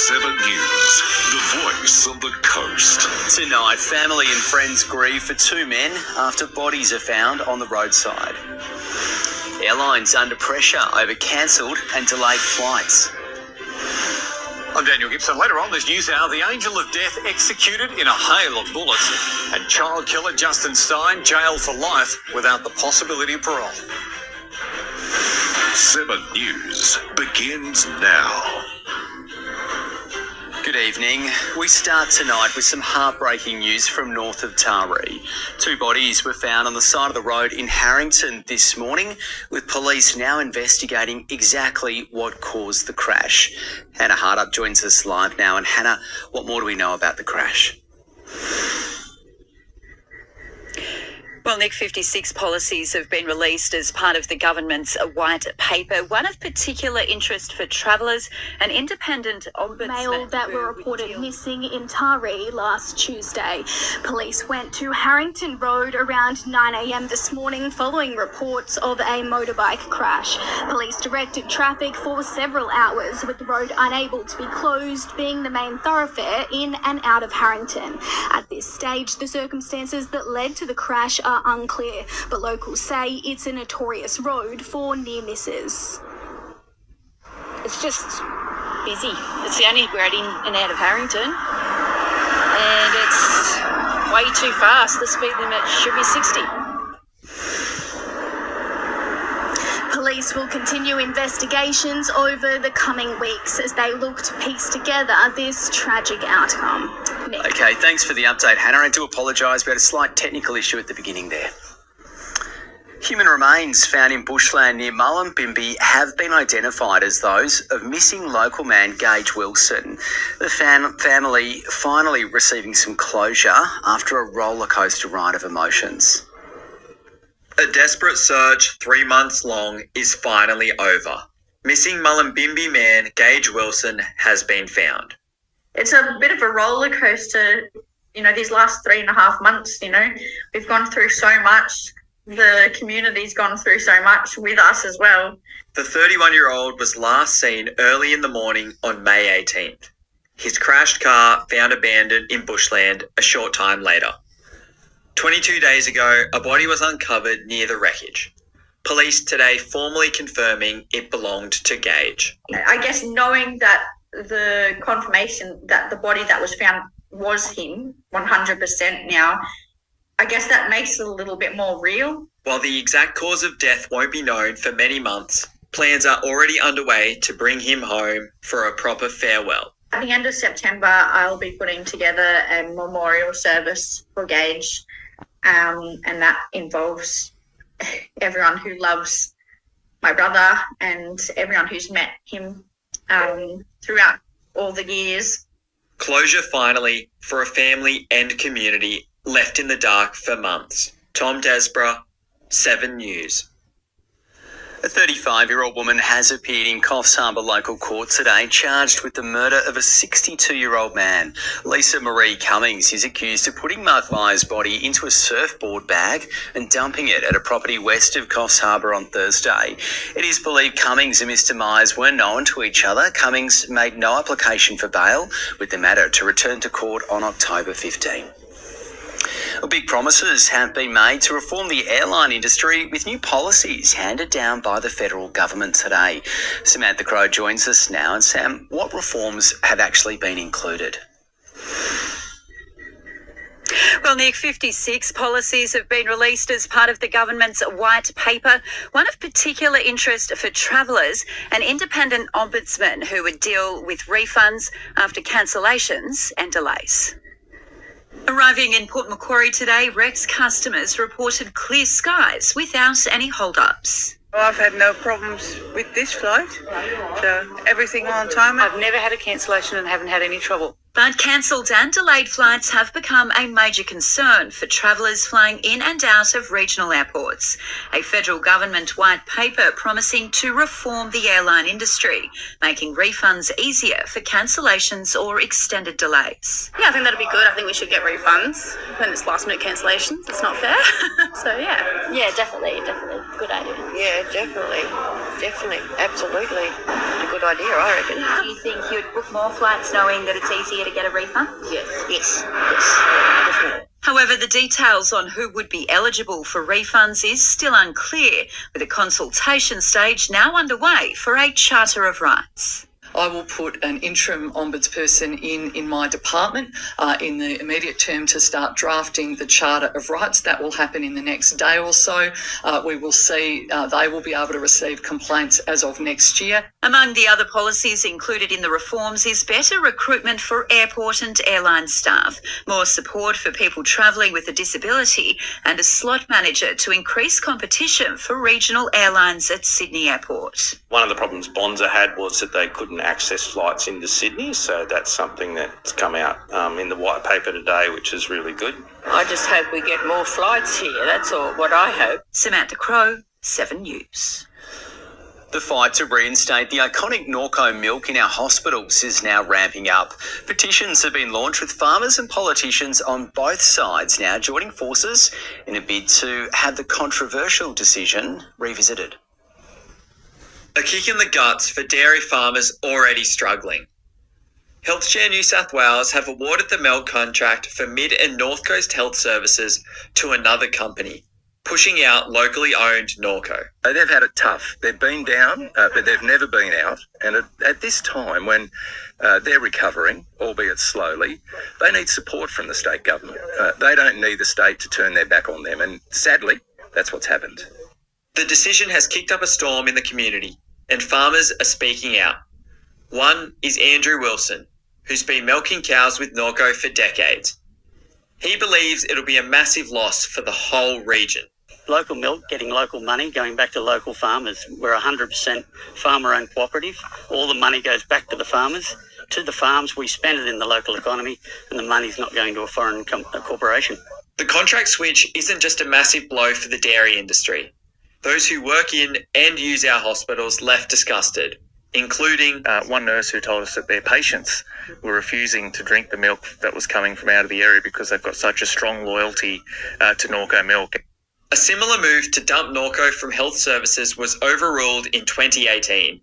7 News, the voice of the coast. Tonight, family and friends grieve for two men after bodies are found on the roadside. Airlines under pressure over cancelled and delayed flights. I'm Daniel Gibson. Later on this news hour, the angel of death executed in a hail of bullets, and child killer Justin Stein jailed for life without the possibility of parole. 7 News begins now. Good evening. We start tonight with some heartbreaking news from north of Taree. Two bodies were found on the side of the road in Harrington this morning, with police now investigating exactly what caused the crash. Hannah Hardup joins us live now. And Hannah, what more do we know about the crash? Well, Nick, 56 policies have been released as part of the government's white paper. One of particular interest for travellers, an independent ombudsman. Male that were reported missing in Taree last Tuesday. Police went to Harrington Road around 9 a.m. this morning following reports of a motorbike crash. Police directed traffic for several hours, with the road unable to be closed, being the main thoroughfare in and out of Harrington. At this stage, the circumstances that led to the crash are unclear, but locals say it's a notorious road for near misses. It's just busy. It's the only road in and out of Harrington, and it's way too fast. The speed limit should be 60. Police will continue investigations over the coming weeks as they look to piece together this tragic outcome. Nick. Okay, thanks for the update, Hannah. I do apologise. We had a slight technical issue at the beginning there. Human remains found in bushland near Mullumbimby have been identified as those of missing local man Gage Wilson. The family finally receiving some closure after a rollercoaster ride of emotions. A desperate search 3 months long is finally over. Missing Mullumbimby man Gage Wilson has been found. It's a bit of a roller coaster, these last 3.5 months, we've gone through so much. The community's gone through so much with us as well. The 31-year-old was last seen early in the morning on May 18th. His crashed car found abandoned in bushland a short time later. 22 days ago, a body was uncovered near the wreckage. Police today formally confirming it belonged to Gage. I guess knowing that the confirmation that the body that was found was him 100% now, I guess that makes it a little bit more real. While the exact cause of death won't be known for many months, plans are already underway to bring him home for a proper farewell. At the end of September, I'll be putting together a memorial service for Gage, and that involves everyone who loves my brother and everyone who's met him throughout all the years. Closure finally for a family and community left in the dark for months. Tom Desborough, 7 News. A 35-year-old woman has appeared in Coffs Harbour local court today, charged with the murder of a 62-year-old man. Lisa Marie Cummings is accused of putting Mark Myers' body into a surfboard bag and dumping it at a property west of Coffs Harbour on Thursday. It is believed Cummings and Mr Myers were known to each other. Cummings made no application for bail, with the matter to return to court on October 15. Big promises have been made to reform the airline industry, with new policies handed down by the federal government today. Samantha Crowe joins us now. And Sam, what reforms have actually been included? Well, Nick, 56 policies have been released as part of the government's white paper. One of particular interest for travellers, an independent ombudsman who would deal with refunds after cancellations and delays. Arriving in Port Macquarie today, Rex customers reported clear skies without any hold-ups. I've had no problems with this flight, so everything on time. I've never had a cancellation and haven't had any trouble. But cancelled and delayed flights have become a major concern for travellers flying in and out of regional airports. A federal government white paper promising to reform the airline industry, making refunds easier for cancellations or extended delays. Yeah, I think that'd be good. I think we should get refunds when it's last-minute cancellations. It's not fair. So, yeah. Yeah, definitely. Good idea. Yeah, definitely. Absolutely. A good good idea, I reckon. Do you think you'd book more flights knowing that it's easier to get a refund? Yes, definitely. However, the details on who would be eligible for refunds is still unclear, with a consultation stage now underway for a Charter of Rights. I will put an interim ombudsperson in my department in the immediate term to start drafting the Charter of Rights. That will happen in the next day or so. We will see they will be able to receive complaints as of next year. Among the other policies included in the reforms is better recruitment for airport and airline staff, more support for people travelling with a disability, and a slot manager to increase competition for regional airlines at Sydney Airport. One of the problems Bonza had was that they couldn't access flights into Sydney, so that's something that's come out in the white paper today, which is really good. I just hope we get more flights here. That's all what I hope. Samantha Crowe, 7 News. The fight to reinstate the iconic Norco milk in our hospitals is now ramping up. Petitions have been launched with farmers and politicians on both sides now joining forces in a bid to have the controversial decision revisited. A kick in the guts for dairy farmers already struggling. Healthshare New South Wales have awarded the milk contract for Mid and North Coast Health Services to another company, pushing out locally owned Norco. They've had it tough. They've been down, but they've never been out. And at this time, when they're recovering, albeit slowly, they need support from the state government. They don't need the state to turn their back on them. And sadly, that's what's happened. The decision has kicked up a storm in the community, and farmers are speaking out. One is Andrew Wilson, who's been milking cows with Norco for decades. He believes it'll be a massive loss for the whole region. Local milk, getting local money, going back to local farmers. We're 100% farmer-owned cooperative. All the money goes back to the farmers, to the farms. We spend it in the local economy, and the money's not going to a foreign corporation. The contract switch isn't just a massive blow for the dairy industry. Those who work in and use our hospitals left disgusted, including one nurse who told us that their patients were refusing to drink the milk that was coming from out of the area because they've got such a strong loyalty to Norco milk. A similar move to dump Norco from health services was overruled in 2018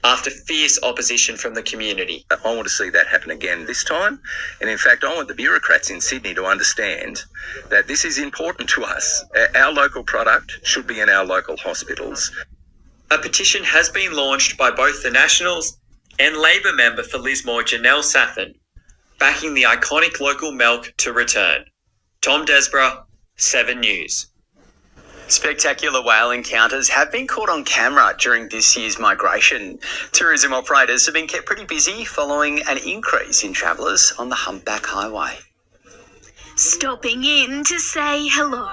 after fierce opposition from the community. I want to see that happen again this time. And in fact, I want the bureaucrats in Sydney to understand that this is important to us. Our local product should be in our local hospitals. A petition has been launched by both the Nationals and Labor member for Lismore, Janelle Saffin, backing the iconic local milk to return. Tom Desborough, 7 News. Spectacular whale encounters have been caught on camera during this year's migration. Tourism operators have been kept pretty busy following an increase in travellers on the Humpback Highway. Stopping in to say hello.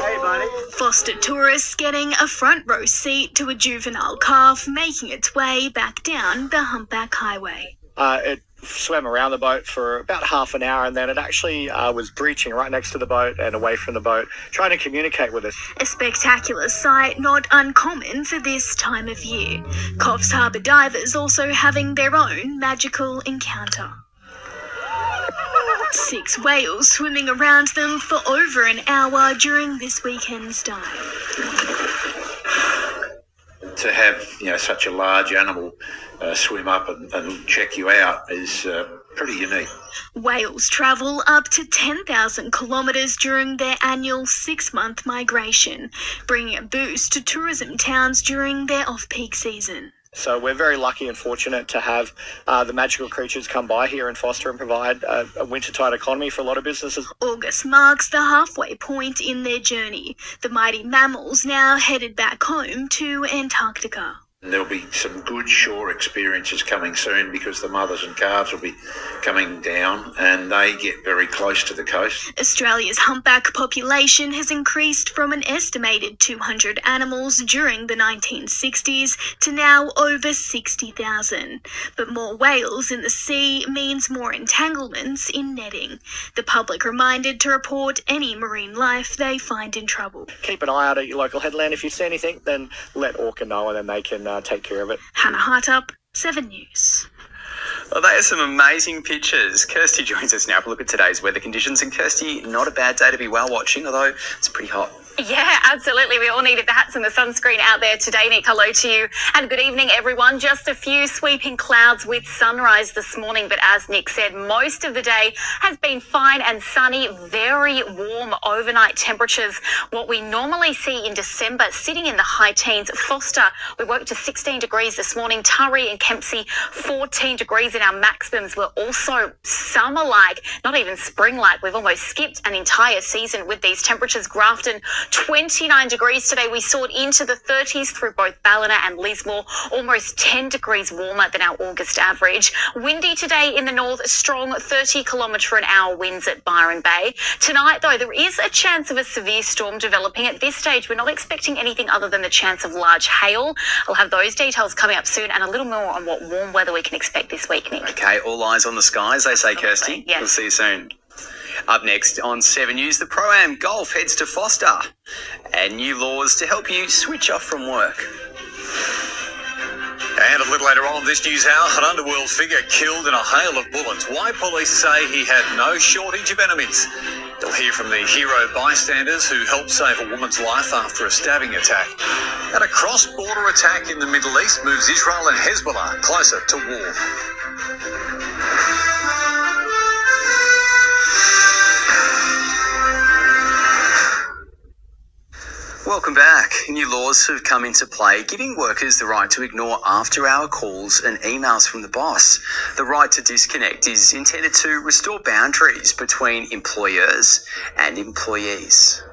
Hey, buddy. Foster tourists getting a front row seat to a juvenile calf making its way back down the Humpback Highway. It swam around the boat for about half an hour, and then it actually was breaching right next to the boat and away from the boat, trying to communicate with us. A spectacular sight not uncommon for this time of year. Coffs Harbour divers also having their own magical encounter. 6 whales swimming around them for over an hour during this weekend's dive. To have, such a large animal swim up and check you out is pretty unique. Whales travel up to 10,000 kilometres during their annual 6-month migration, bringing a boost to tourism towns during their off-peak season. So we're very lucky and fortunate to have the magical creatures come by here in Foster and provide a wintertide economy for a lot of businesses. August marks the halfway point in their journey. The mighty mammals now headed back home to Antarctica. There'll be some good shore experiences coming soon because the mothers and calves will be coming down and they get very close to the coast. Australia's humpback population has increased from an estimated 200 animals during the 1960s to now over 60,000. But more whales in the sea means more entanglements in netting. The public reminded to report any marine life they find in trouble. Keep an eye out at your local headland. If you see anything, then let Orca know and then they can take care of it. Hannah Hartup, 7 News. Well, they are some amazing pictures. Kirsty joins us now for a look at today's weather conditions. And Kirsty, not a bad day to be whale watching, although it's pretty hot. Yeah, absolutely. We all needed the hats and the sunscreen out there today, Nick. Hello to you and good evening, everyone. Just a few sweeping clouds with sunrise this morning, but as Nick said, most of the day has been fine and sunny, very warm overnight temperatures. What we normally see in December, sitting in the high teens. Foster, we woke to 16 degrees this morning. Taree and Kempsey, 14 degrees in our maximums. Were also summer-like, not even spring-like. We've almost skipped an entire season with these temperatures. Grafton, 29 degrees today. We soared into the 30s through both Ballina and Lismore, almost 10 degrees warmer than our August average. Windy today in the north, strong 30 kilometre an hour winds at Byron Bay. Tonight, though, there is a chance of a severe storm developing. At this stage, we're not expecting anything other than the chance of large hail. I'll have those details coming up soon and a little more on what warm weather we can expect this week, Nick. Okay, all eyes on the skies, they say, Kirsty. Yes. We'll see you soon. Up next on 7 News, the Pro-Am Golf heads to Foster and new laws to help you switch off from work. And a little later on this news hour, an underworld figure killed in a hail of bullets. Why police say he had no shortage of enemies. You'll hear from the hero bystanders who helped save a woman's life after a stabbing attack. And a cross-border attack in the Middle East moves Israel and Hezbollah closer to war. Welcome back. New laws have come into play, giving workers the right to ignore after-hour calls and emails from the boss. The right to disconnect is intended to restore boundaries between employers and employees.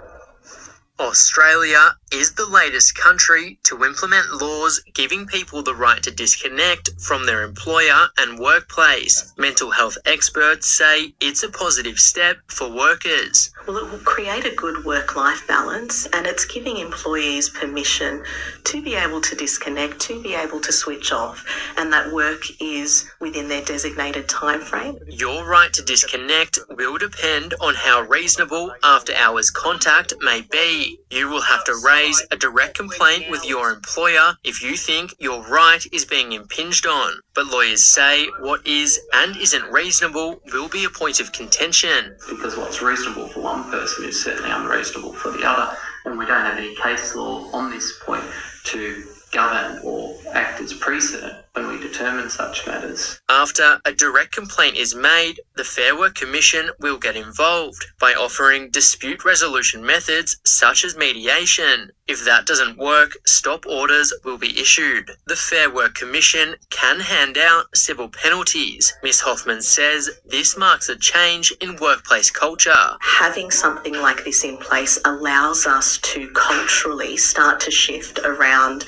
Australia is the latest country to implement laws giving people the right to disconnect from their employer and workplace. Mental health experts say it's a positive step for workers. Well, it will create a good work-life balance, and it's giving employees permission to be able to disconnect, to be able to switch off, and that work is within their designated time frame. Your right to disconnect will depend on how reasonable after-hours contact may be. You will have to raise a direct complaint with your employer if you think your right is being impinged on. But lawyers say what is and isn't reasonable will be a point of contention. Because what's reasonable for one person is certainly unreasonable for the other, and we don't have any case law on this point to govern or act as precedent when we determine such matters. After a direct complaint is made, the Fair Work Commission will get involved by offering dispute resolution methods such as mediation. If that doesn't work, stop orders will be issued. The Fair Work Commission can hand out civil penalties. Ms. Hoffman says this marks a change in workplace culture. Having something like this in place allows us to culturally start to shift around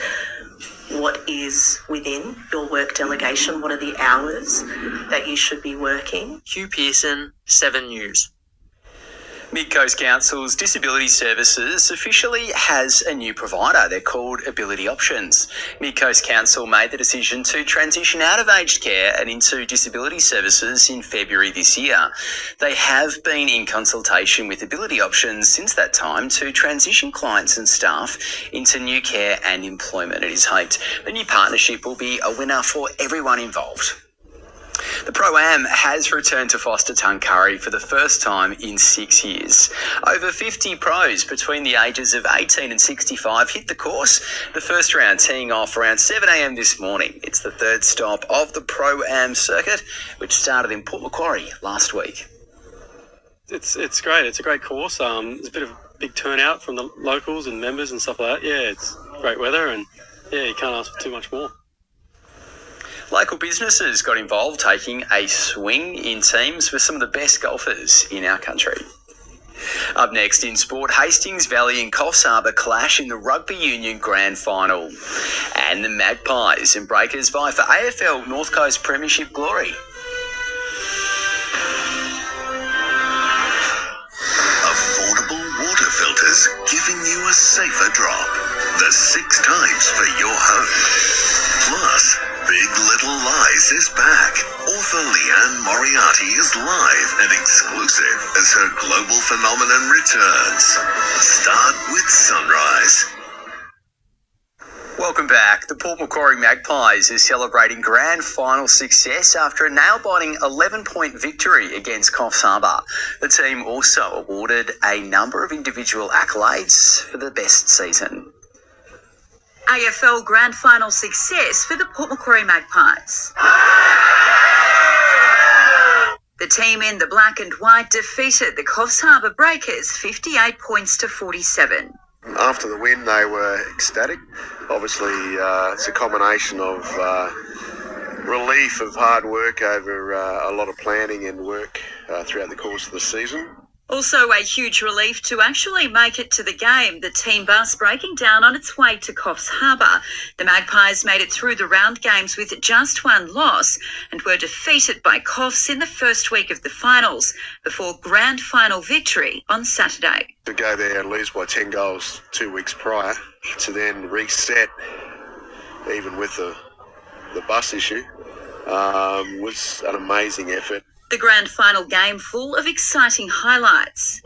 what is within your work delegation, what are the hours that you should be working. Hugh Pearson, 7 News. Mid-Coast Council's Disability Services officially has a new provider. They're called Ability Options. Mid-Coast Council made the decision to transition out of aged care and into disability services in February this year. They have been in consultation with Ability Options since that time to transition clients and staff into new care and employment. It is hoped the new partnership will be a winner for everyone involved. The Pro-Am has returned to Foster Tuncurry for the first time in 6 years. Over 50 pros between the ages of 18 and 65 hit the course, the first round teeing off around 7 a.m. this morning. It's the third stop of the Pro-Am circuit, which started in Port Macquarie last week. It's great. It's a great course. There's a bit of a big turnout from the locals and members and stuff like that. Yeah, it's great weather and yeah, you can't ask for too much more. Local businesses got involved, taking a swing in teams with some of the best golfers in our country. Up next in sport, Hastings Valley and Coffs Harbour clash in the Rugby Union Grand Final. And the Magpies and Breakers vie for AFL North Coast Premiership glory. Affordable water filters giving you a safer drop. The 6 times for your home. Plus, Big Little Lies is back. Author Leanne Moriarty is live and exclusive as her global phenomenon returns. Start with Sunrise. Welcome back. The Port Macquarie Magpies is celebrating grand final success after a nail-biting 11-point victory against Coffs Harbour. The team also awarded a number of individual accolades for the best season. AFL grand final success for the Port Macquarie Magpies. The team in the black and white defeated the Coffs Harbour Breakers 58 points to 47. After the win, they were ecstatic. Obviously, it's a combination of relief of hard work over a lot of planning and work throughout the course of the season. Also a huge relief to actually make it to the game. The team bus breaking down on its way to Coffs Harbour. The Magpies made it through the round games with just one loss and were defeated by Coffs in the first week of the finals before grand final victory on Saturday. To go there and lose by 10 goals 2 weeks prior, to then reset, even with the bus issue, was an amazing effort. The grand final game full of exciting highlights.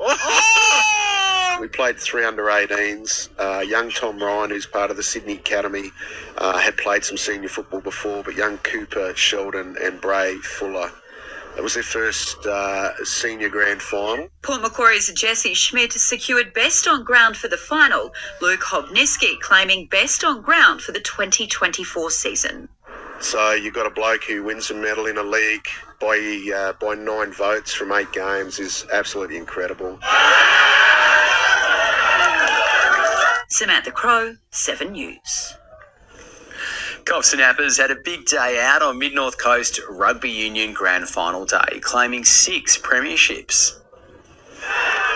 We played 3 under-18s. Young Tom Ryan, who's part of the Sydney Academy, had played some senior football before, but young Cooper, Sheldon and Bray Fuller. It was their first senior grand final. Port Macquarie's Jesse Schmidt secured best on ground for the final. Luke Hobniski claiming best on ground for the 2024 season. So you've got a bloke who wins a medal in a league by 9 votes from 8 games is absolutely incredible. Samantha Crowe, 7 News. Coffs Nappers had a big day out on Mid-North Coast Rugby Union Grand Final Day, claiming 6 premierships.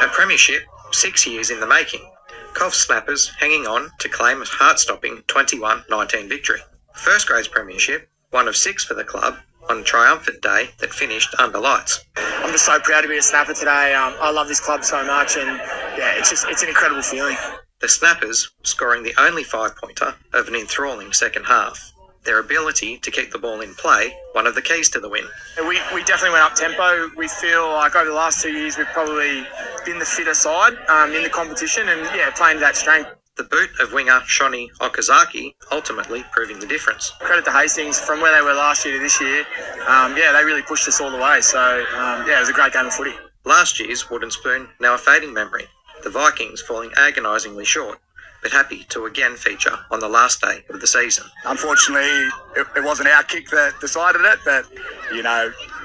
A premiership 6 years in the making. Coffs Snappers hanging on to claim a heart-stopping 21-19 victory. First grades premiership, 1 of 6 for the club, on a triumphant day that finished under lights. I'm just so proud to be a Snapper today. I love this club so much, and yeah, it's an incredible feeling. The Snappers scoring the only 5-pointer of an enthralling second half. Their ability to keep the ball in play, one of the keys to the win. We definitely went up tempo. We feel like over the last 2 years we've probably been the fitter side in the competition, and yeah, playing to that strength. The boot of winger Shoni Okazaki ultimately proving the difference. Credit to Hastings, from where they were last year to this year, they really pushed us all the way. So, it was a great game of footy. Last year's wooden spoon, now a fading memory. The Vikings falling agonisingly short, but happy to again feature on the last day of the season. Unfortunately, it wasn't our kick that decided it, but,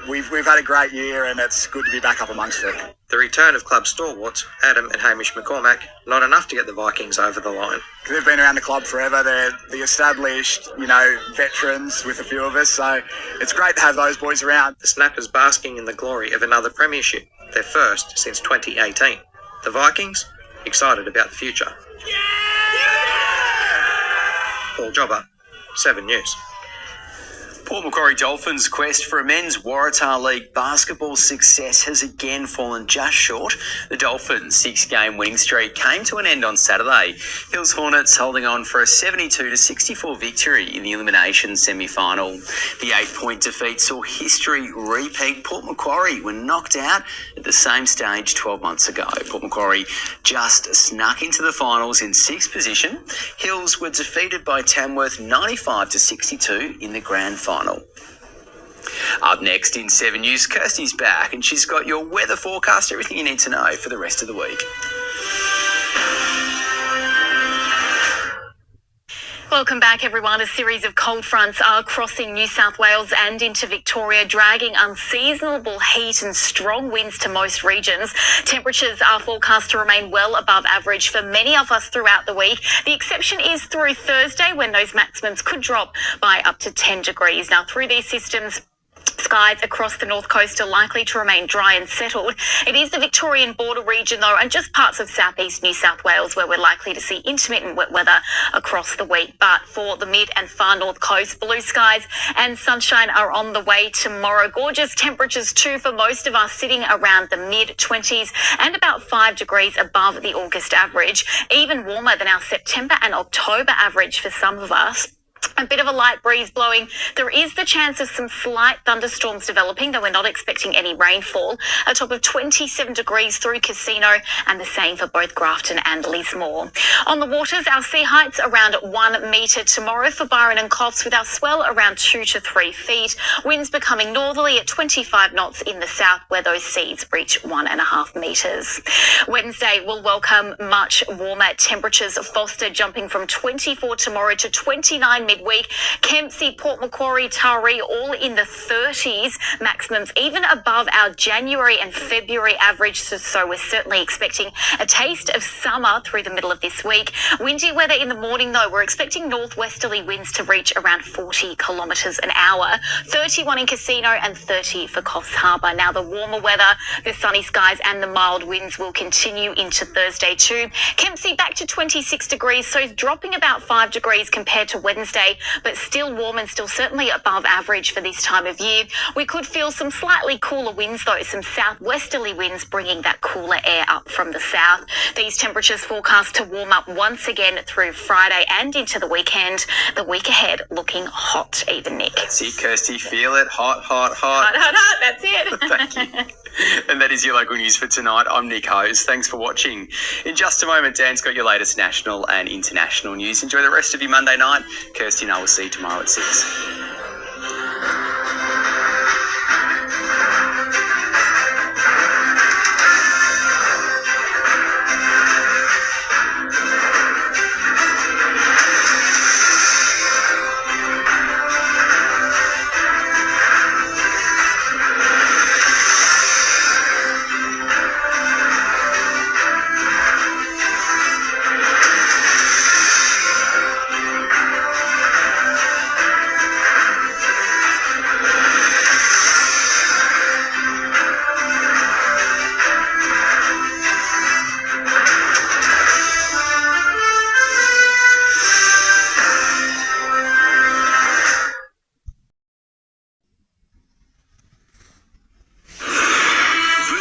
we've had a great year and it's good to be back up amongst it. The return of club stalwarts, Adam and Hamish McCormack, not enough to get the Vikings over the line. They've been around the club forever. They're the established, veterans with a few of us, so it's great to have those boys around. The Snappers basking in the glory of another premiership, their first since 2018. The Vikings, excited about the future. Paul Jobber, 7 News. Port Macquarie Dolphins' quest for a men's Waratah League basketball success has again fallen just short. The Dolphins' 6-game winning streak came to an end on Saturday. Hills Hornets holding on for a 72-64 victory in the elimination semi-final. The 8-point defeat saw history repeat. Port Macquarie were knocked out at the same stage 12 months ago. Port Macquarie just snuck into the finals in 6th position. Hills were defeated by Tamworth 95-62 in the grand final. Up next in 7 News, Kirsty's back and she's got your weather forecast, everything you need to know for the rest of the week. Welcome back, everyone. A series of cold fronts are crossing New South Wales and into Victoria, dragging unseasonable heat and strong winds to most regions. Temperatures are forecast to remain well above average for many of us throughout the week. The exception is through Thursday, when those maximums could drop by up to 10 degrees. Now, through these systems, skies across the north coast are likely to remain dry and settled. It is the Victorian border region, though, and just parts of southeast New South Wales where we're likely to see intermittent wet weather across the week. But for the mid and far north coast, blue skies and sunshine are on the way tomorrow. Gorgeous temperatures too for most of us, sitting around the mid-20s and about 5 degrees above the August average. Even warmer than our September and October average for some of us. A bit of a light breeze blowing. There is the chance of some slight thunderstorms developing, though we're not expecting any rainfall. A top of 27 degrees through Casino, and the same for both Grafton and Lismore. On the waters, our sea heights around 1 metre tomorrow for Byron and Coffs, with our swell around 2 to 3 feet. Winds becoming northerly at 25 knots in the south, where those seas reach 1.5 metres. Wednesday will welcome much warmer temperatures. Foster jumping from 24 tomorrow to 29 midweek. Kempsey, Port Macquarie, Taree, all in the 30s maximums, even above our January and February average. So we're certainly expecting a taste of summer through the middle of this week. Windy weather in the morning, though. We're expecting northwesterly winds to reach around 40 kilometres an hour. 31 in Casino and 30 for Coffs Harbour. Now, the warmer weather, the sunny skies and the mild winds will continue into Thursday too. Kempsey back to 26 degrees, so dropping about 5 degrees compared to Wednesday, but still warm and still certainly above average for this time of year. We could feel some slightly cooler winds, though, some southwesterly winds bringing that cooler air up from the south. These temperatures forecast to warm up once again through Friday and into the weekend. The week ahead looking hot, even, Nick. See, Kirsty, feel it. Hot, hot, hot. Hot, hot, hot. That's it. Thank you. And that is your local news for tonight. I'm Nick Hose. Thanks for watching. In just a moment, Dan's got your latest national and international news. Enjoy the rest of your Monday night. Kirsty and I will see you tomorrow at 6.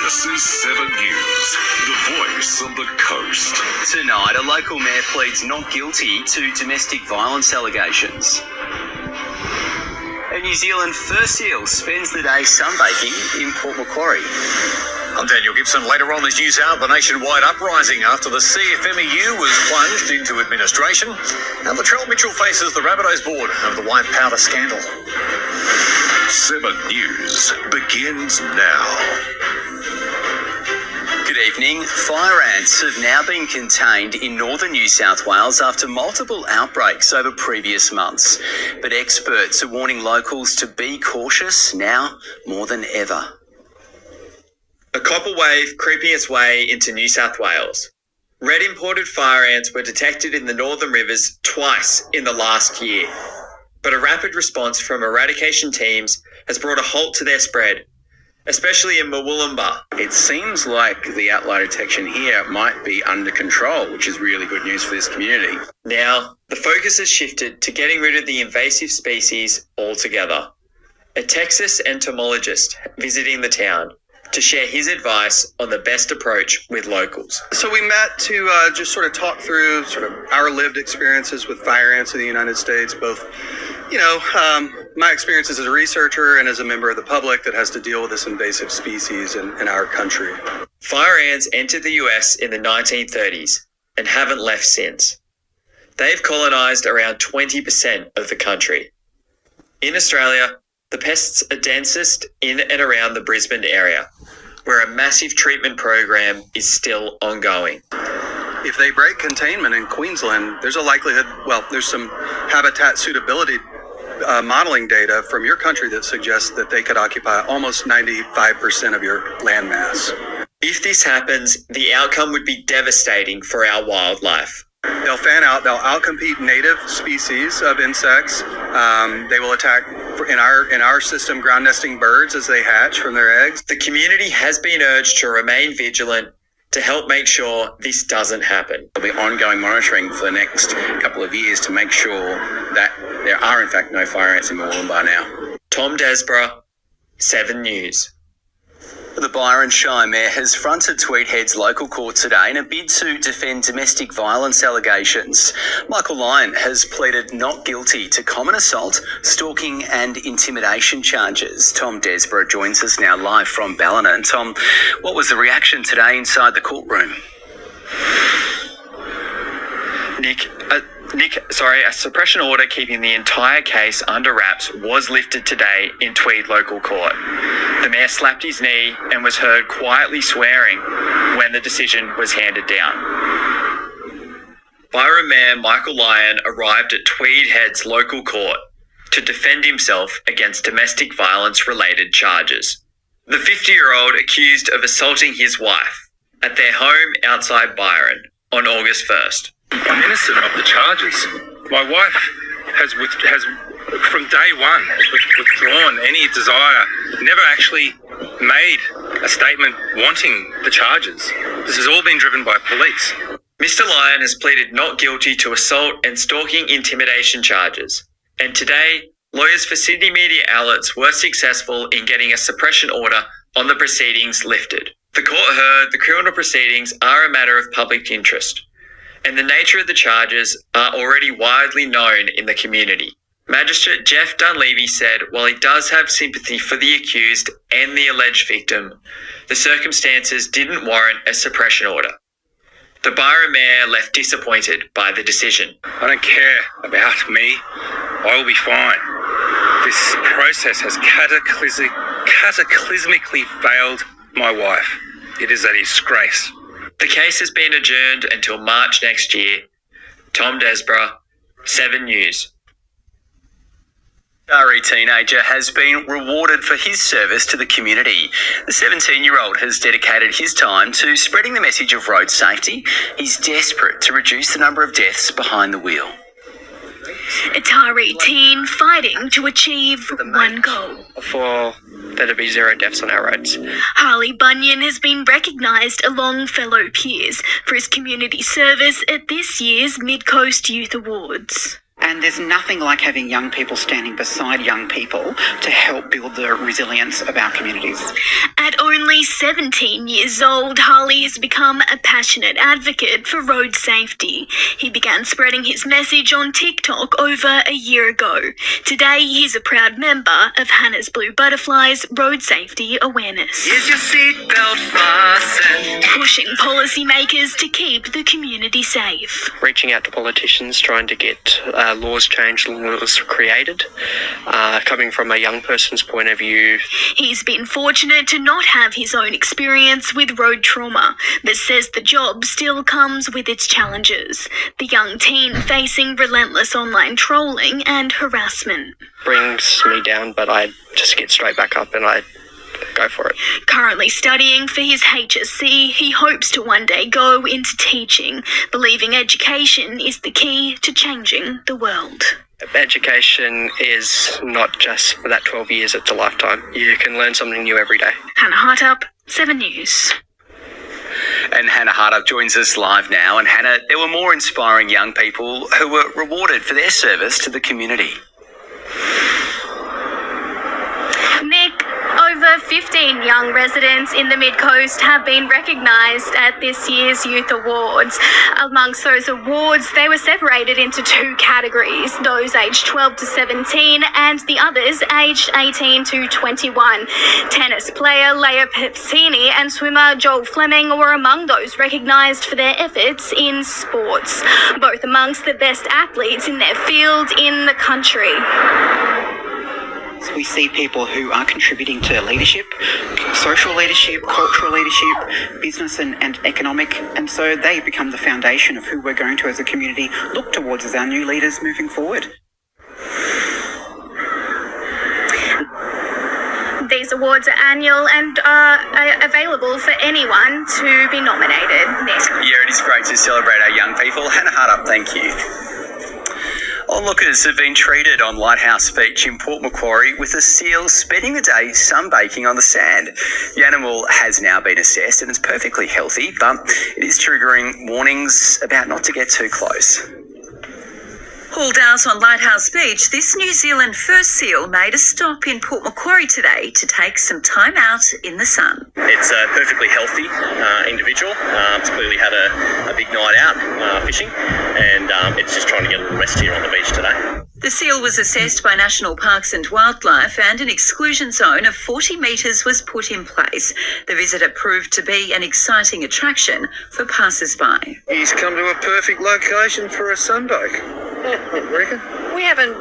This is 7 News, the voice of the coast. Tonight, a local mayor pleads not guilty to domestic violence allegations. A New Zealand fur seal spends the day sunbaking in Port Macquarie. I'm Daniel Gibson. Later on this news hour, the nationwide uprising after the CFMEU was plunged into administration. And Latrell Mitchell faces the Rabbitohs board over the white powder scandal. 7 News begins now. Good evening. Fire ants have now been contained in northern New South Wales after multiple outbreaks over previous months. But experts are warning locals to be cautious now more than ever. A copper wave creeping its way into New South Wales. Red imported fire ants were detected in the northern rivers twice in the last year. But a rapid response from eradication teams has brought a halt to their spread, especially in Murwillumbah. It seems like the outlier detection here might be under control, which is really good news for this community. Now, the focus has shifted to getting rid of the invasive species altogether. A Texas entomologist visiting the town to share his advice on the best approach with locals. So we met to just sort of talk through sort of our lived experiences with fire ants in the United States, both, my experiences as a researcher and as a member of the public that has to deal with this invasive species in our country. Fire ants entered the US in the 1930s and haven't left since. They've colonised around 20% of the country. In Australia, the pests are densest in and around the Brisbane area, where a massive treatment program is still ongoing. If they break containment in Queensland, there's a likelihood, there's some habitat suitability modeling data from your country that suggests that they could occupy almost 95% of your land mass. If this happens, the outcome would be devastating for our wildlife. They'll fan out, they'll outcompete native species of insects. They will attack, in our system, ground nesting birds as they hatch from their eggs. The community has been urged to remain vigilant to help make sure this doesn't happen. There'll be ongoing monitoring for the next couple of years to make sure that there are in fact no fire ants in Murwillumbah now. Tom Desborough, 7 News. The Byron Shire Mayor has fronted Tweed Head's local court today in a bid to defend domestic violence allegations. Michael Lyon has pleaded not guilty to common assault, stalking and intimidation charges. Tom Desborough joins us now live from Ballina. And Tom, what was the reaction today inside the courtroom? A suppression order keeping the entire case under wraps was lifted today in Tweed local court. The mayor slapped his knee and was heard quietly swearing when the decision was handed down. Byron Mayor Michael Lyon arrived at Tweed Head's local court to defend himself against domestic violence related charges. The 50-year-old accused of assaulting his wife at their home outside Byron on August 1st. I'm innocent of the charges. My wife has from day one, withdrawn any desire, never actually made a statement wanting the charges. This has all been driven by police. Mr. Lyon has pleaded not guilty to assault and stalking intimidation charges. And today, lawyers for Sydney media outlets were successful in getting a suppression order on the proceedings lifted. The court heard the criminal proceedings are a matter of public interest, and the nature of the charges are already widely known in the community. Magistrate Jeff Dunleavy said while he does have sympathy for the accused and the alleged victim, the circumstances didn't warrant a suppression order. The Byron Mayor left disappointed by the decision. I don't care about me. I will be fine. This process has cataclysmically failed my wife. It is a disgrace. The case has been adjourned until March next year. Tom Desborough, 7 News. Shari teenager has been rewarded for his service to the community. The 17-year-old has dedicated his time to spreading the message of road safety. He's desperate to reduce the number of deaths behind the wheel. Atari teen fighting to achieve one goal. For there to be 0 deaths on our roads. Harley Bunyan has been recognised along fellow peers for his community service at this year's Mid-Coast Youth Awards. And there's nothing like having young people standing beside young people to help build the resilience of our communities. At only 17 years old, Harley has become a passionate advocate for road safety. He began spreading his message on TikTok over a year ago. Today, he's a proud member of Hannah's Blue Butterflies Road Safety Awareness. Is your seatbelt fastened? Pushing policymakers to keep the community safe. Reaching out to politicians, trying to get laws changed, laws created, coming from a young person's point of view. He's been fortunate to not have his own experience with road trauma, but says the job still comes with its challenges. The young teen facing relentless online trolling and harassment. Brings me down, but I just get straight back up and I go for it. Currently studying for his HSC, he hopes to one day go into teaching, believing education is the key to changing the world. Education is not just for that 12 years, it's a lifetime. You can learn something new every day. Hannah Hartup, 7 News. And Hannah Hartup joins us live now. And Hannah, there were more inspiring young people who were rewarded for their service to the community. Nick, over 15 young residents in the Mid-Coast have been recognised at this year's Youth Awards. Amongst those awards, they were separated into 2 categories, those aged 12 to 17 and the others aged 18 to 21. Tennis player Leia Pepsini and swimmer Joel Fleming were among those recognised for their efforts in sports, both amongst the best athletes in their field in the country. We see people who are contributing to leadership, social leadership, cultural leadership, business and economic, and so they become the foundation of who we're going to as a community look towards as our new leaders moving forward. These awards are annual and are available for anyone to be nominated. Nick. Yeah, it is great to celebrate our young people. Hannah Hartup, thank you. Onlookers have been treated on Lighthouse Beach in Port Macquarie with a seal spending the day sunbaking on the sand. The animal has now been assessed and is perfectly healthy, but it is triggering warnings about not to get too close. Hauled out on Lighthouse Beach, this New Zealand fur seal made a stop in Port Macquarie today to take some time out in the sun. It's a perfectly healthy individual. It's clearly had a big night out fishing, and it's just trying to get a little rest here on the beach today. The seal was assessed by National Parks and Wildlife, and an exclusion zone of 40 metres was put in place. The visitor proved to be an exciting attraction for passers-by. He's come to a perfect location for a sunbake. What do you reckon? We haven't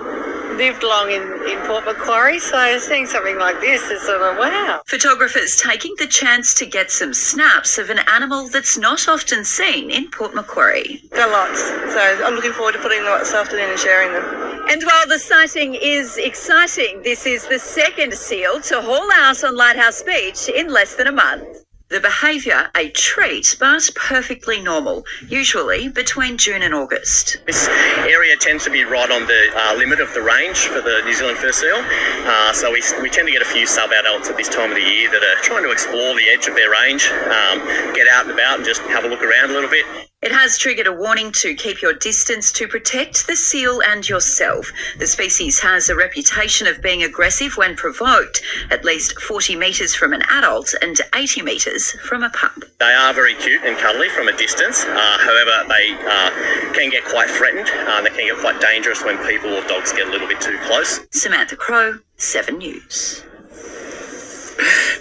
lived long in Port Macquarie, so seeing something like this is sort of wow. Photographers taking the chance to get some snaps of an animal that's not often seen in Port Macquarie. Got lots, so I'm looking forward to putting them up this afternoon and sharing them. And while the sighting is exciting, this is the second seal to haul out on Lighthouse Beach in less than a month. The behaviour a treat, but perfectly normal, usually between June and August. This area tends to be right on the limit of the range for the New Zealand fur seal, so we tend to get a few sub-adults at this time of the year that are trying to explore the edge of their range, get out and about and just have a look around a little bit. It has triggered a warning to keep your distance to protect the seal and yourself. The species has a reputation of being aggressive when provoked, at least 40 metres from an adult and 80 metres from a pup. They are very cute and cuddly from a distance. However, they can get quite threatened. They can get quite dangerous when people or dogs get a little bit too close. Samantha Crowe, 7 News.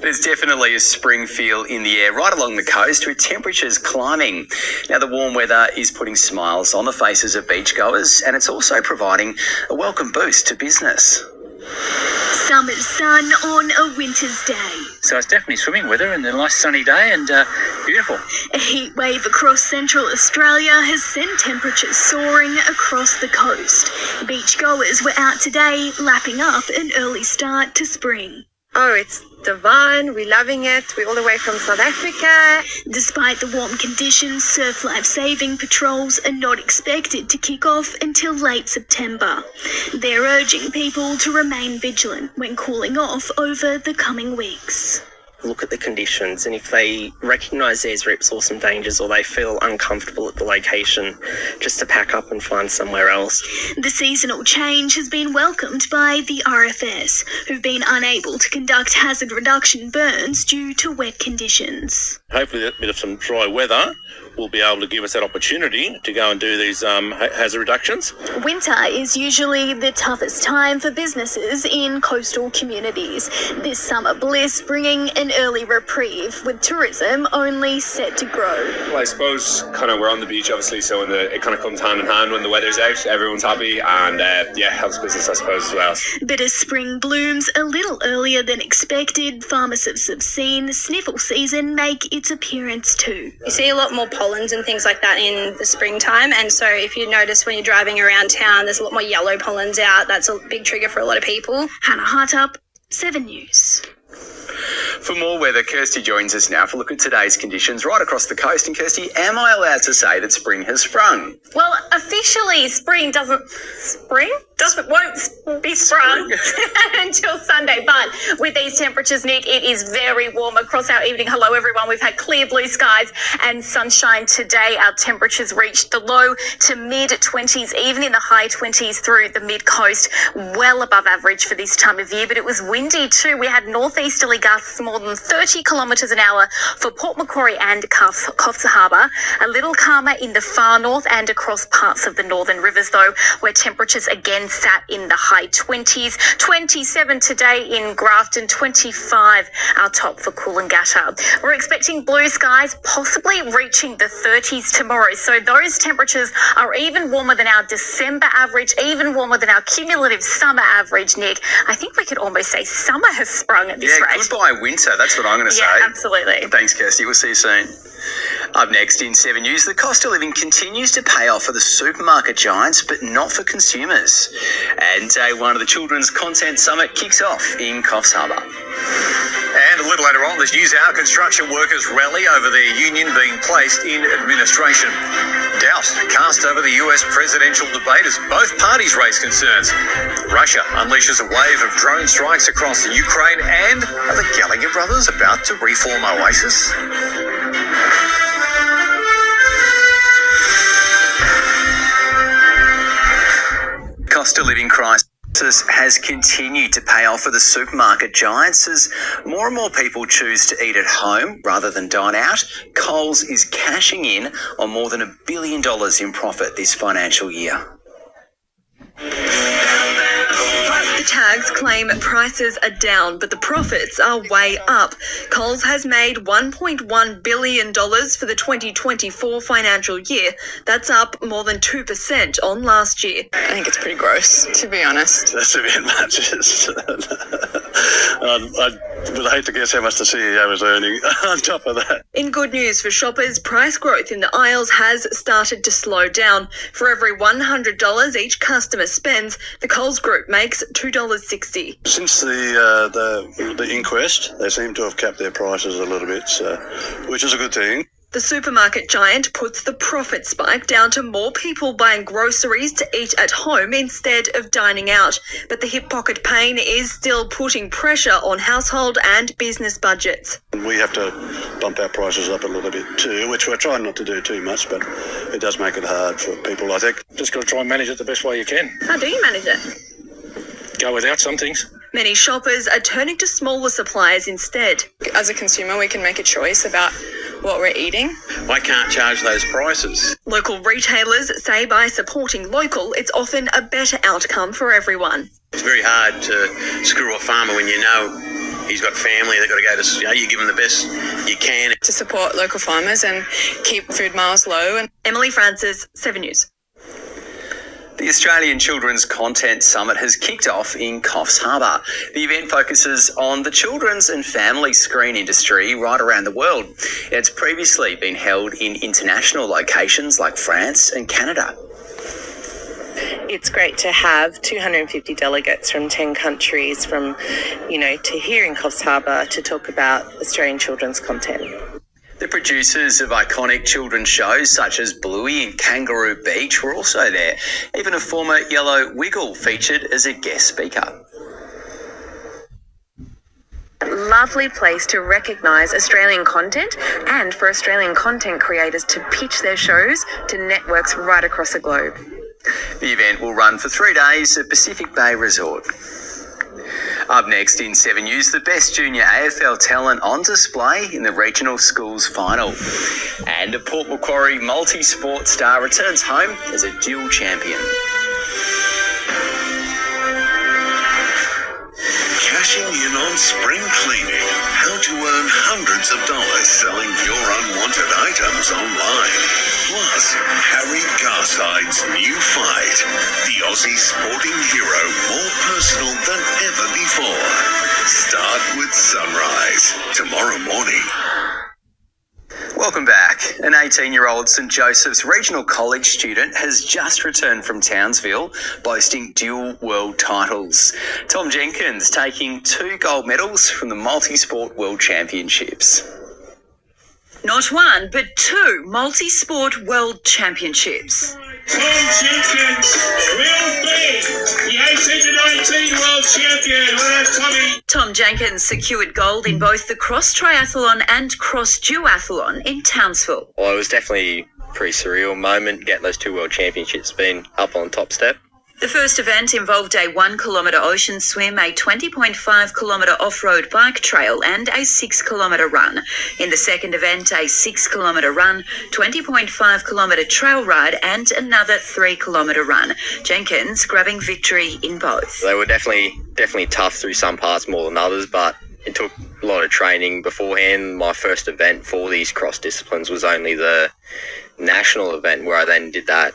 There's definitely a spring feel in the air right along the coast, with temperatures climbing. Now, the warm weather is putting smiles on the faces of beachgoers, and it's also providing a welcome boost to business. Summer's sun on a winter's day. So it's definitely swimming weather and a nice sunny day and beautiful. A heat wave across central Australia has sent temperatures soaring across the coast. Beachgoers were out today lapping up an early start to spring. Oh, it's divine. We're loving it. We're all the way from South Africa. Despite the warm conditions, surf life-saving patrols are not expected to kick off until late September. They're urging people to remain vigilant when cooling off over the coming weeks. Look at the conditions, and if they recognise there's rips or some dangers, or they feel uncomfortable at the location, just to pack up and find somewhere else. The seasonal change has been welcomed by the RFS, who've been unable to conduct hazard reduction burns due to wet conditions. Hopefully a bit of some dry weather will be able to give us that opportunity to go and do these hazard reductions. Winter is usually the toughest time for businesses in coastal communities. This summer bliss bringing an early reprieve, with tourism only set to grow. Well, I suppose kind of we're on the beach, obviously, so it kind of comes hand in hand when the weather's out. Everyone's happy, and helps business, I suppose, as well. But as spring blooms a little earlier than expected, pharmacists have seen sniffle season make its appearance too. You see a lot more pollens and things like that in the springtime, and so if you notice when you're driving around town, there's a lot more yellow pollens out. That's a big trigger for a lot of people. Hannah Hartup, 7 News. For more weather, Kirsty joins us now for a look at today's conditions right across the coast. And Kirsty, am I allowed to say that spring has sprung? Well, officially, spring won't be sprung until Sunday. But with these temperatures, Nick, it is very warm across our evening. Hello, everyone. We've had clear blue skies and sunshine today. Our temperatures reached the low to mid-20s, even in the high 20s through the mid-coast, well above average for this time of year. But it was windy too. We had northeasterly gusts more than 30 kilometres an hour for Port Macquarie and Coffs Harbour. A little calmer in the far north and across parts of the northern rivers, though, where temperatures again sat in the high 20s. 27 today in Grafton, 25 our top for Coolangatta. We're expecting blue skies, possibly reaching the 30s tomorrow. So those temperatures are even warmer than our December average, even warmer than our cumulative summer average, Nick. I think we could almost say summer has sprung at this rate. Goodbye winter, that's what I'm going to say. Yeah, absolutely. Thanks, Kirsty. We'll see you soon. Up next in 7 News, the cost of living continues to pay off for the supermarket giants, but not for consumers. And day one of the Children's Content Summit kicks off in Coffs Harbour. And a little later on, there's news our construction workers rally over their union being placed in administration. Doubt cast over the US presidential debate as both parties raise concerns. Russia unleashes a wave of drone strikes across the Ukraine, and are the Gallagher brothers about to reform Oasis? cost of living crisis has continued to pay off for the supermarket giants as more and more people choose to eat at home rather than dine out. Coles is cashing in on more than $1 billion in profit this financial year. The tags claim prices are down, but the profits are way up. Coles has made $1.1 billion for the 2024 financial year. That's up more than 2% on last year. I think it's pretty gross, to be honest. That's a bit much. I would hate to guess how much the CEO is earning on top of that. In good news for shoppers, price growth in the aisles has started to slow down. For every $100 each customer spends, the Coles Group makes $2.60. Since the inquest, they seem to have capped their prices a little bit, which is a good thing. The supermarket giant puts the profit spike down to more people buying groceries to eat at home instead of dining out. But the hip pocket pain is still putting pressure on household and business budgets. We have to bump our prices up a little bit too, which we're trying not to do too much, but it does make it hard for people, I think. Just got to try and manage it the best way you can. How do you manage it? Go without some things. Many shoppers are turning to smaller suppliers instead. As a consumer, we can make a choice about what we're eating. I can't charge those prices. Local retailers say by supporting local, it's often a better outcome for everyone. It's very hard to screw a farmer when you know he's got family, they've got to go to, you give them the best you can. To support local farmers and keep food miles low. Emily Francis, 7 News. The Australian Children's Content Summit has kicked off in Coffs Harbour. The event focuses on the children's and family screen industry right around the world. It's previously been held in international locations like France and Canada. It's great to have 250 delegates from 10 countries to here in Coffs Harbour to talk about Australian children's content. The producers of iconic children's shows such as Bluey and Kangaroo Beach were also there. Even a former Yellow Wiggle featured as a guest speaker. Lovely place to recognise Australian content and for Australian content creators to pitch their shows to networks right across the globe. The event will run for 3 days at Pacific Bay Resort. Up next in 7 News, the best junior AFL talent on display in the regional schools final. And a Port Macquarie multi-sport star returns home as a dual champion. Cashing in on spring cleaning. How to earn hundreds of dollars selling your unwanted items online. Plus, Harry Garside's new fight. The Aussie sporting hero more personal than ever before. Start with Sunrise tomorrow morning. Welcome back. An 18-year-old St Joseph's Regional College student has just returned from Townsville, boasting dual world titles. Tom Jenkins taking 2 gold medals from the Multisport World Championships. Not one, but 2 multi-sport world championships. Tom Jenkins will be the 18 to 19 world champion. Well done, Tommy. Tom Jenkins secured gold in both the cross triathlon and cross duathlon in Townsville. Well, it was definitely a pretty surreal moment getting those 2 world championships, being up on top step. The first event involved a 1 kilometre ocean swim, a 20.5 kilometre off-road bike trail and a 6 kilometre run. In the second event, a 6 kilometre run, 20.5 kilometre trail ride and another 3 kilometre run. Jenkins grabbing victory in both. They were definitely tough through some parts more than others, but it took a lot of training beforehand. My first event for these cross disciplines was only the national event, where I then did that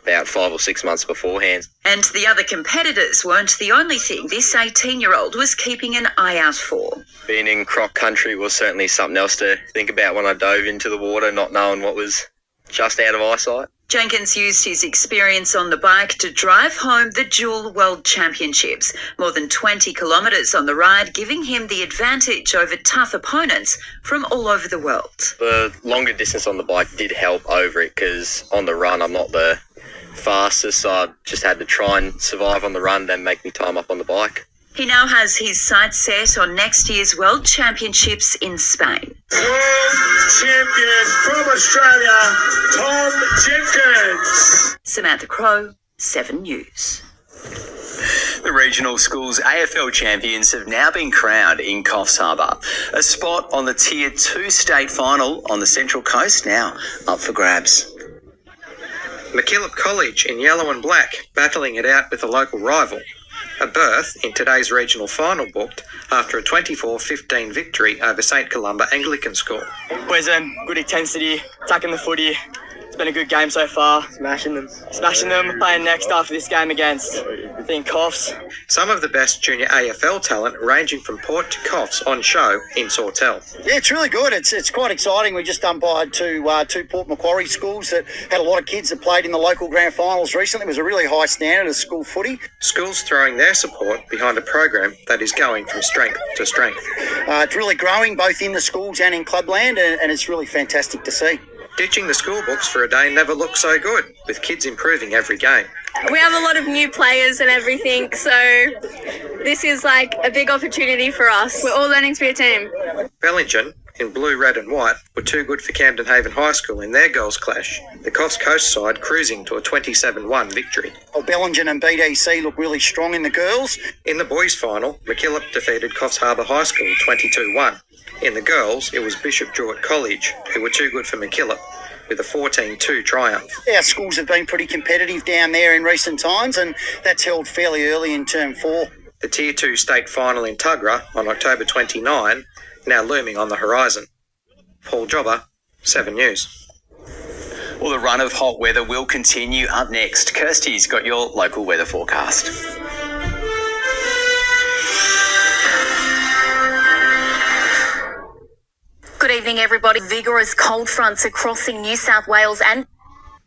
about 5 or 6 months beforehand. And the other competitors weren't the only thing this 18-year-old was keeping an eye out for. Being in croc country was certainly something else to think about when I dove into the water, not knowing what was just out of eyesight. Jenkins used his experience on the bike to drive home the dual world championships. More than 20 kilometres on the ride, giving him the advantage over tough opponents from all over the world. The longer distance on the bike did help over it, because on the run I'm not the fastest, so I just had to try and survive on the run, then make me time up on the bike. He now has his sights set on next year's World Championships in Spain. World champion from Australia, Tom Jenkins. Samantha Crowe, 7 News. The regional schools AFL champions have now been crowned in Coffs Harbour. A spot on the Tier 2 state final on the Central Coast now up for grabs. MacKillop College in yellow and black, battling it out with a local rival. A berth in today's regional final booked after a 24-15 victory over St Columba Anglican School. Boys, good intensity, attacking the footy. It's been a good game so far. Smashing them. Playing next after this game against, I think, Coffs. Some of the best junior AFL talent ranging from Port to Coffs on show in Sawtell. Yeah, it's really good. It's quite exciting. We just umpired two Port Macquarie schools that had a lot of kids that played in the local grand finals recently. It was a really high standard of school footy. Schools throwing their support behind a program that is going from strength to strength. It's really growing both in the schools and in clubland, and it's really fantastic to see. Ditching the school books for a day never looked so good, with kids improving every game. We have a lot of new players and everything, so this is like a big opportunity for us. We're all learning to be a team. Bellingen, in blue, red and white, were too good for Camden Haven High School in their girls' clash. The Coffs Coast side cruising to a 27-1 victory. Bellingen and BDC look really strong in the girls. In the boys' final, MacKillop defeated Coffs Harbour High School 22-1. In the girls, it was Bishop Jewett College, who were too good for MacKillop, with a 14-2 triumph. Our schools have been pretty competitive down there in recent times, and that's held fairly early in Term 4. The Tier 2 state final in Tuggerah on October 29, now looming on the horizon. Paul Jobber, 7 News. Well, the run of hot weather will continue. Up next, Kirsty's got your local weather forecast. Good evening, everybody. Vigorous cold fronts are crossing New South Wales and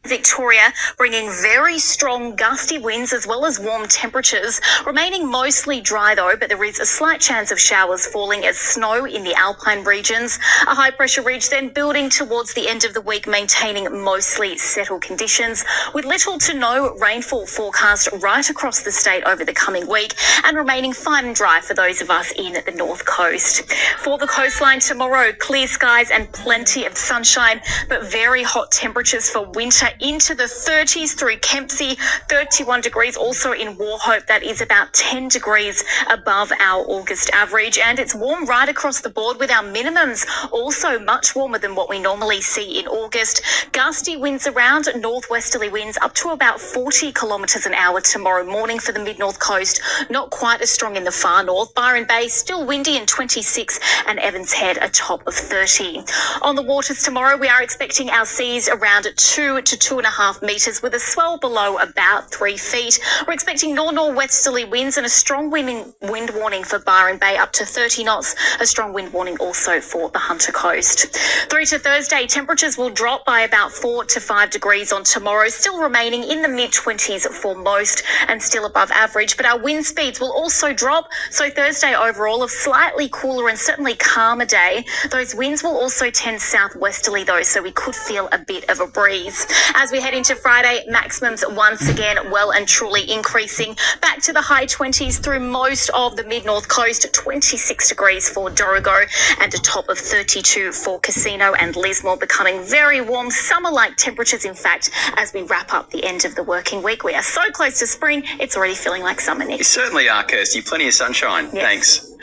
Victoria, bringing very strong gusty winds as well as warm temperatures. Remaining mostly dry though, but there is a slight chance of showers falling as snow in the alpine regions. A high pressure ridge then building towards the end of the week, maintaining mostly settled conditions with little to no rainfall forecast right across the state over the coming week, and remaining fine and dry for those of us in the north coast. For the coastline tomorrow, clear skies and plenty of sunshine, but very hot temperatures for winter into the 30s through Kempsey, 31 degrees also in Wauchope. That is about 10 degrees above our August average, and it's warm right across the board with our minimums also much warmer than what we normally see in August. Gusty winds around, northwesterly winds up to about 40 kilometres an hour tomorrow morning for the mid-north coast, not quite as strong in the far north. Byron Bay still windy and 26, and Evans Head a top of 30. On the waters tomorrow, we are expecting our seas around 2 to 2.5 metres with a swell below about 3 feet. We're expecting north-northwesterly winds and a strong wind warning for Byron Bay up to 30 knots. A strong wind warning also for the Hunter Coast. Through to Thursday, temperatures will drop by about 4 to 5 degrees on tomorrow, still remaining in the mid-20s for most and still above average, but our wind speeds will also drop. So Thursday overall, a slightly cooler and certainly calmer day. Those winds will also tend southwesterly though, so we could feel a bit of a breeze. As we head into Friday, maximums once again well and truly increasing back to the high 20s through most of the mid-north coast, 26 degrees for Dorrigo and a top of 32 for Casino and Lismore, becoming very warm, summer-like temperatures in fact as we wrap up the end of the working week. We are so close to spring, it's already feeling like summer, Nick. You certainly are, Kirsty. Plenty of sunshine. Yes. Thanks.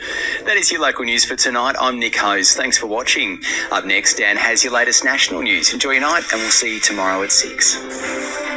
That is your local news for tonight. I'm Nick Hose. Thanks for watching. Up next, Dan has your latest national news. Enjoy your night, and we'll see you tomorrow at 6.